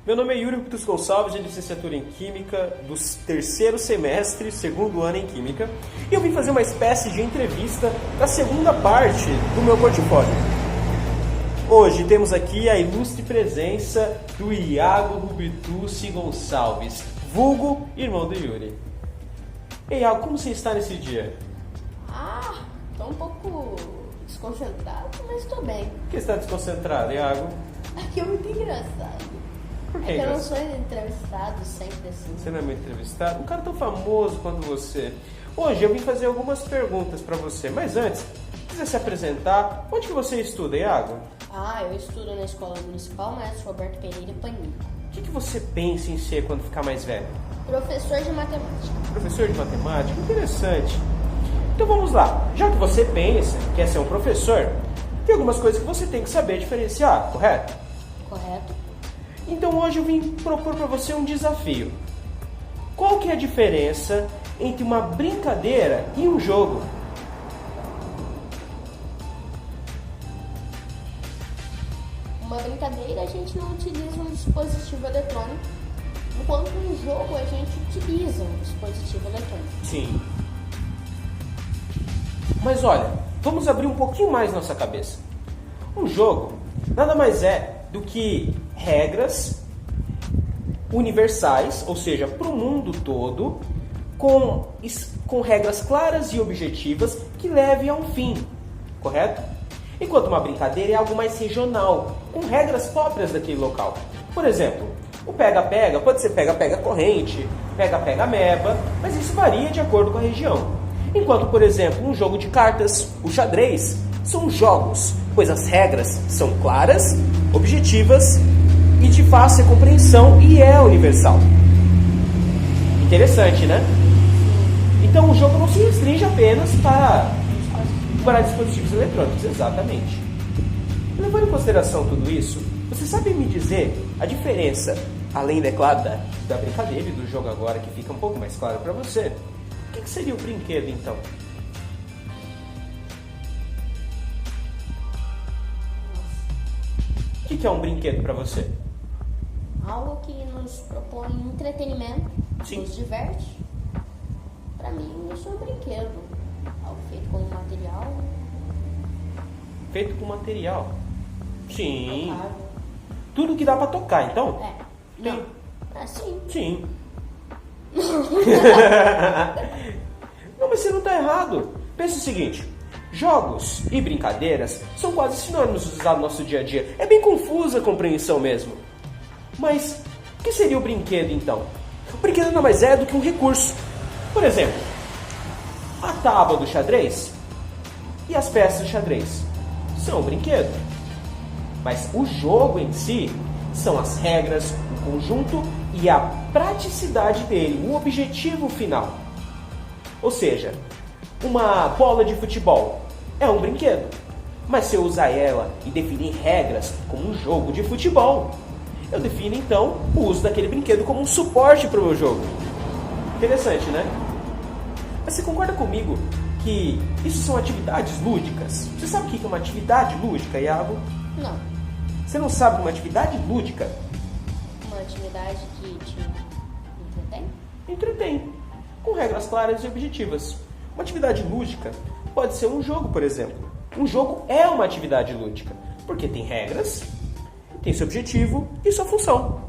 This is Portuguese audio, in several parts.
Meu nome é Yuri Rupitus Gonçalves, de licenciatura em Química, do terceiro semestre, segundo ano em Química. E eu vim fazer uma espécie de entrevista da segunda parte do meu portfólio. Hoje temos aqui a ilustre presença do Iago Rupitus Gonçalves, vulgo irmão do Yuri. Ei, Iago, como você está nesse dia? Tô um pouco desconcentrado, mas tô bem. Por que você está desconcentrado, Iago? Aqui é muito engraçado. Por que É que eu não engraçado? sou entrevistado sempre assim. Você não é muito entrevistado? Um cara tão famoso quanto você. Hoje eu vim fazer algumas perguntas pra você, mas antes, precisa se apresentar. Onde que você estuda, Iago? Eu estudo na Escola Municipal Maestro Roberto Pereira Paninho. O que você pensa em ser quando ficar mais velho? Professor de matemática. Professor de matemática? Interessante. Então vamos lá. Já que você pensa que quer ser um professor, tem algumas coisas que você tem que saber diferenciar, correto? Correto? Então hoje eu vim propor para você um desafio. Qual que é a diferença entre uma brincadeira e um jogo? Uma brincadeira a gente não utiliza um dispositivo eletrônico, enquanto um jogo a gente utiliza um dispositivo eletrônico. Sim. Mas olha, vamos abrir um pouquinho mais nossa cabeça. Um jogo nada mais é do que regras universais, ou seja, para o mundo todo, com regras claras e objetivas que levem a um fim, correto? Enquanto uma brincadeira é algo mais regional, com regras próprias daquele local. Por exemplo, o pega-pega pode ser pega-pega corrente, pega-pega meba, mas isso varia de acordo com a região. Enquanto, por exemplo, um jogo de cartas, o xadrez, são jogos, pois as regras são claras, objetivas e de fácil compreensão e é universal. Interessante, né? Então o jogo não se restringe apenas para dispositivos eletrônicos, exatamente. Levando em consideração tudo isso, você sabe me dizer a diferença, além, é claro, da brincadeira e do jogo agora, que fica um pouco mais claro para você? O que seria o brinquedo, então? O que é um brinquedo para você? Algo que nos propõe entretenimento, Sim. nos diverte. Para mim, isso é um brinquedo. Algo feito com material. Feito com material? Sim. Tocável. Tudo que dá para tocar, então? Não. Sim. Sim. Não, mas você não está errado. Pensa o seguinte: jogos e brincadeiras são quase sinônimos usados no nosso dia a dia. É bem confusa a compreensão mesmo. Mas o que seria o brinquedo então? O brinquedo nada mais é do que um recurso. Por exemplo, a tábua do xadrez e as peças do xadrez são um brinquedo. Mas o jogo em si são as regras, o conjunto e a praticidade dele, o objetivo final. Ou seja, uma bola de futebol é um brinquedo, mas se eu usar ela e definir regras como um jogo de futebol, eu defino então o uso daquele brinquedo como um suporte para o meu jogo. Interessante, né? Mas você concorda comigo que isso são atividades lúdicas? Você sabe o que é uma atividade lúdica, Iago? Não. Você não sabe uma atividade lúdica? Uma atividade que te entretém? Entretém, com regras claras e objetivas. Uma atividade lúdica pode ser um jogo, por exemplo. Um jogo é uma atividade lúdica, porque tem regras, tem seu objetivo e sua função.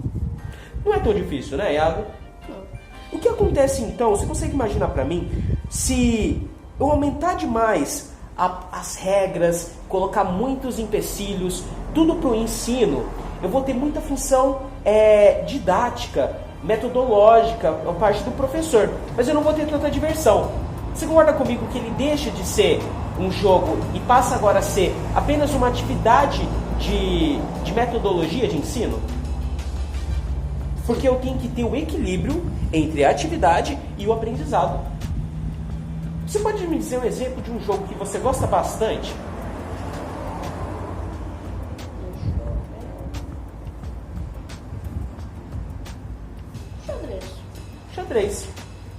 Não é tão difícil, né, Iago? Não. O que acontece então, você consegue imaginar para mim, se eu aumentar demais as regras, colocar muitos empecilhos, tudo para o ensino, eu vou ter muita função didática, metodológica, a parte do professor, mas eu não vou ter tanta diversão. Você concorda comigo que ele deixa de ser um jogo e passa agora a ser apenas uma atividade de metodologia de ensino? Porque eu tenho que ter o equilíbrio entre a atividade e o aprendizado. Você pode me dizer um exemplo de um jogo que você gosta bastante? Xadrez. Xadrez.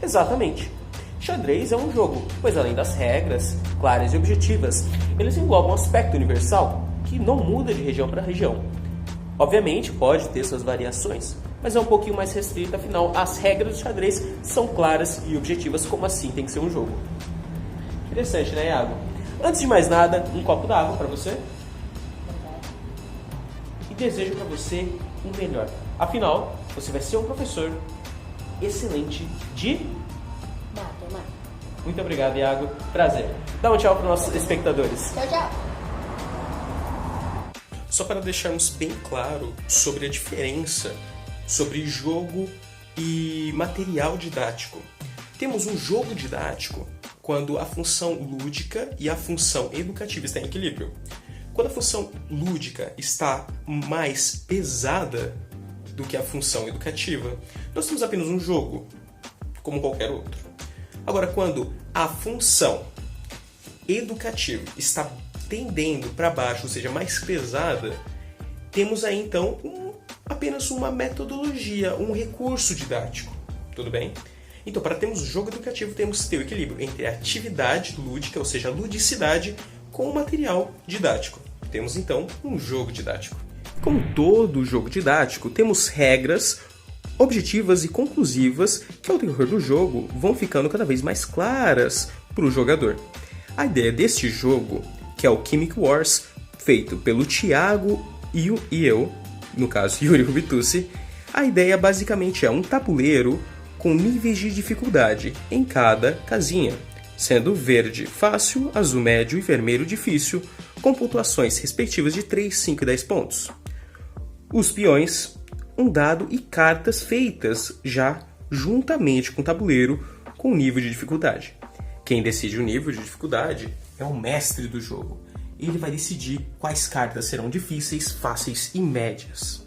Exatamente. Xadrez é um jogo, pois além das regras claras e objetivas, eles englobam um aspecto universal que não muda de região para região. Obviamente pode ter suas variações, mas é um pouquinho mais restrita, afinal as regras do xadrez são claras e objetivas, como assim tem que ser um jogo. Interessante, né, Iago? Antes de mais nada, um copo d'água para você. E desejo para você o melhor. Afinal, você vai ser um professor excelente de matemática. Muito obrigado, Iago. Prazer. Dá um tchau para os nossos espectadores. Tchau, tchau. Só para deixarmos bem claro sobre a diferença sobre jogo e material didático. Temos um jogo didático quando a função lúdica e a função educativa estão em equilíbrio. Quando a função lúdica está mais pesada do que a função educativa, nós temos apenas um jogo, como qualquer outro. Agora, quando a função educativa está tendendo para baixo, ou seja, mais pesada, temos aí então apenas uma metodologia, um recurso didático. Tudo bem? Então, para termos o jogo educativo, temos que ter o equilíbrio entre a atividade lúdica, ou seja, a ludicidade, com o material didático. Temos então um jogo didático. Como todo jogo didático, temos regras objetivas e conclusivas que, ao decorrer do jogo, vão ficando cada vez mais claras para o jogador. A ideia deste jogo, que é o Chemic Wars, feito pelo Thiago e eu, no caso Yuri Rubitucci, a ideia basicamente é um tabuleiro com níveis de dificuldade em cada casinha, sendo verde fácil, azul médio e vermelho difícil, com pontuações respectivas de 3, 5 e 10 pontos. Os peões, um dado e cartas feitas já juntamente com o tabuleiro com nível de dificuldade. Quem decide o nível de dificuldade é o mestre do jogo. Ele vai decidir quais cartas serão difíceis, fáceis e médias.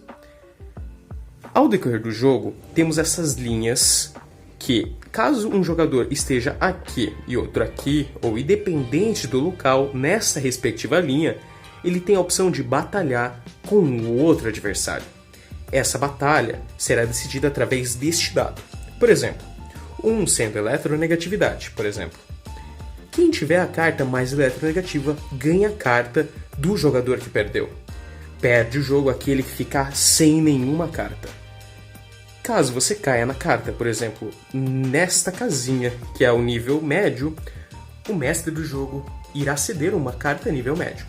Ao decorrer do jogo, temos essas linhas que, caso um jogador esteja aqui e outro aqui, ou independente do local nessa respectiva linha, ele tem a opção de batalhar com o outro adversário. Essa batalha será decidida através deste dado. Por exemplo, um sendo eletronegatividade, por exemplo. Quem tiver a carta mais eletronegativa ganha a carta do jogador que perdeu. Perde o jogo aquele que ficar sem nenhuma carta. Caso você caia na carta, por exemplo, nesta casinha, que é o nível médio, o mestre do jogo irá ceder uma carta nível médio.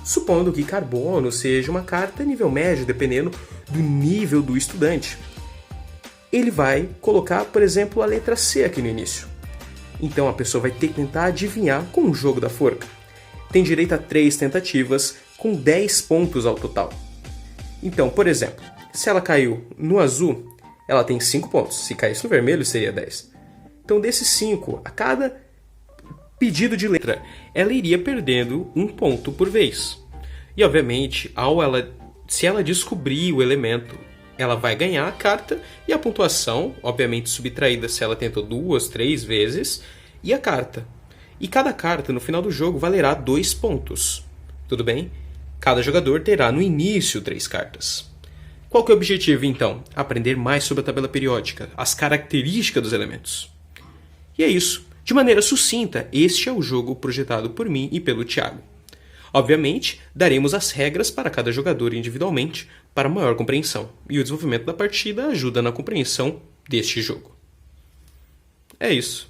Supondo que carbono seja uma carta nível médio, dependendo do nível do estudante. Ele vai colocar, por exemplo, a letra C aqui no início. Então a pessoa vai ter que tentar adivinhar com o jogo da forca. Tem direito a 3 tentativas, com 10 pontos ao total. Então, por exemplo, se ela caiu no azul, ela tem 5 pontos. Se caísse no vermelho, seria 10. Então, desses 5, a cada pedido de letra, ela iria perdendo 1 ponto por vez. E, obviamente, se ela descobrir o elemento, ela vai ganhar a carta e a pontuação, obviamente subtraída se ela tentou 2, 3 vezes, e a carta. E cada carta, no final do jogo, valerá 2 pontos. Tudo bem? Cada jogador terá, no início, 3 cartas. Qual que é o objetivo, então? Aprender mais sobre a tabela periódica, as características dos elementos. E é isso. De maneira sucinta, este é o jogo projetado por mim e pelo Thiago. Obviamente, daremos as regras para cada jogador individualmente para maior compreensão, e o desenvolvimento da partida ajuda na compreensão deste jogo. É isso.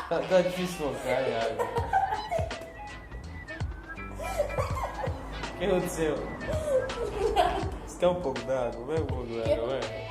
Tá difícil focar, Iago. O que aconteceu? Você quer um pouco d'água? Vai um pouco d'água, vai.